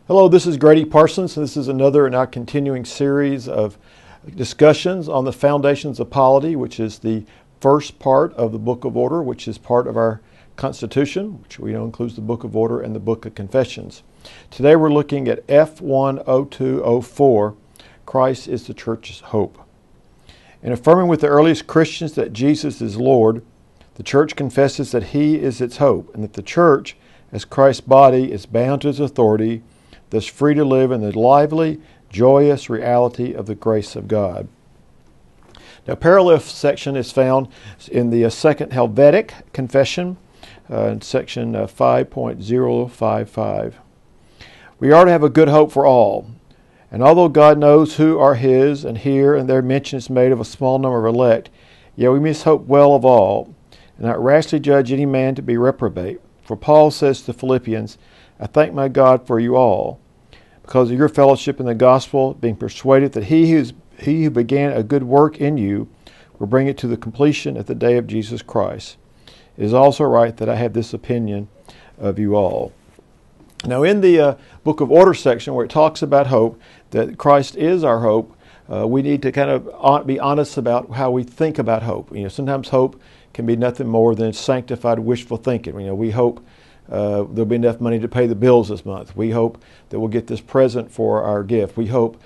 Hello, this is Gradye Parsons, and this is another in our continuing series of discussions on the foundations of polity, which is the first part of the Book of Order, which is part of our Constitution, which we know includes the Book of Order and the Book of Confessions. Today we're looking at F10204, Christ is the Church's Hope. In affirming with the earliest Christians that Jesus is Lord, the Church confesses that He is its hope, and that the Church, as Christ's body, is bound to His authority, thus free to live in the lively, joyous reality of the grace of God. Now, parallel section is found in the Second Helvetic Confession, in section 5.055. We are to have a good hope for all, and although God knows who are His, and here and there mention is made of a small number of elect, yet we must hope well of all, and not rashly judge any man to be reprobate. For Paul says to the Philippians, I thank my God for you all, because of your fellowship in the gospel, being persuaded that he who began a good work in you will bring it to the completion at the day of Jesus Christ. It is also right that I have this opinion of you all. Now, in the Book of Order section, where it talks about hope, that Christ is our hope, we need to kind of be honest about how we think about hope. Sometimes hope can be nothing more than sanctified wishful thinking. We hope there'll be enough money to pay the bills this month. We hope that we'll get this present for our gift. We hope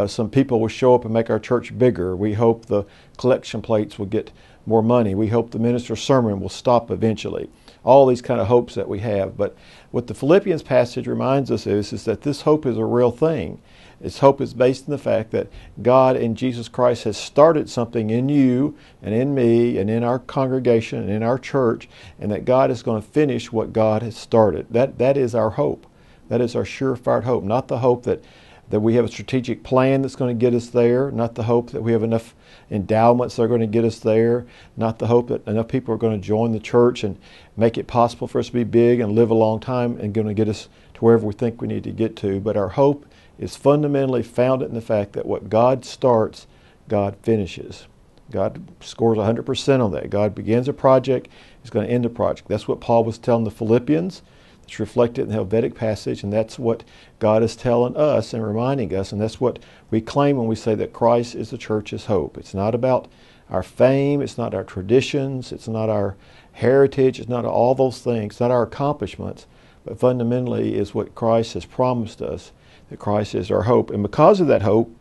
some people will show up and make our church bigger. We hope the collection plates will get more money. We hope the minister's sermon will stop eventually. All these kind of hopes that we have. But what the Philippians passage reminds us is that this hope is a real thing. This hope is based on the fact that God in Jesus Christ has started something in you and in me and in our congregation and in our church, and that God is going to finish what God has started. That is our hope. That is our surefire hope. Not the hope that we have a strategic plan that's going to get us there, not the hope that we have enough endowments that are going to get us there, not the hope that enough people are going to join the church and make it possible for us to be big and live a long time and going to get us to wherever we think we need to get to. But our hope is fundamentally founded in the fact that what God starts, God finishes. God scores 100% on that. God begins a project, He's going to end a project. That's what Paul was telling the Philippians. It's reflected in the Helvetic passage, and that's what God is telling us and reminding us, and that's what we claim when we say that Christ is the church's hope. It's not about our fame, it's not our traditions, it's not our heritage, it's not all those things, it's not our accomplishments, but fundamentally is what Christ has promised us, that Christ is our hope. And because of that hope,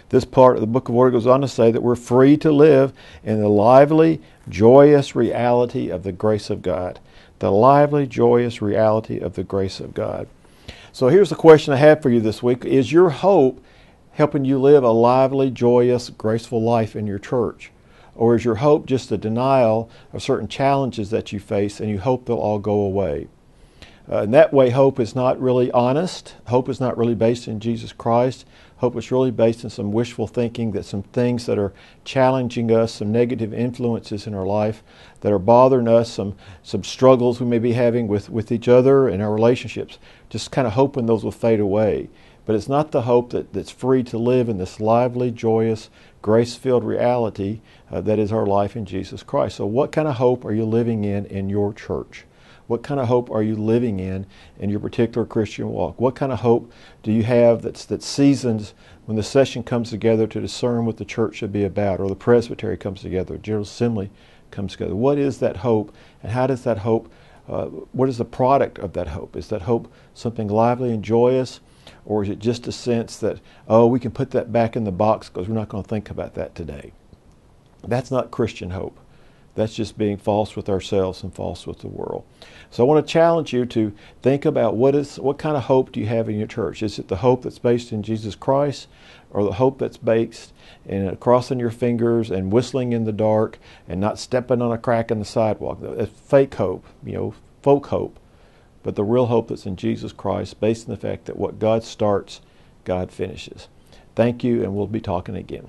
this part of the Book of Order goes on to say that we're free to live in the lively, joyous reality of the grace of God. The lively, joyous reality of the grace of God. So here's the question I have for you this week. Is your hope helping you live a lively, joyous, graceful life in your church? Or is your hope just a denial of certain challenges that you face and you hope they'll all go away? In that way, hope is not really honest. Hope is not really based in Jesus Christ. Hope is really based in some wishful thinking, that some things that are challenging us, some negative influences in our life that are bothering us, some struggles we may be having with each other and our relationships, just kind of hoping those will fade away. But it's not the hope that's free to live in this lively, joyous, grace-filled reality that is our life in Jesus Christ. So what kind of hope are you living in your church? What kind of hope are you living in your particular Christian walk? What kind of hope do you have that's seasoned when the session comes together to discern what the church should be about, or the presbytery comes together, General Assembly comes together? What is that hope, and how does that hope, what is the product of that hope? Is that hope something lively and joyous, or is it just a sense that, we can put that back in the box because we're not going to think about that today? That's not Christian hope. That's just being false with ourselves and false with the world. So I want to challenge you to think about what kind of hope do you have in your church? Is it the hope that's based in Jesus Christ, or the hope that's based in crossing your fingers and whistling in the dark and not stepping on a crack in the sidewalk? That's fake hope, folk hope. But the real hope that's in Jesus Christ, based on the fact that what God starts, God finishes. Thank you, and we'll be talking again.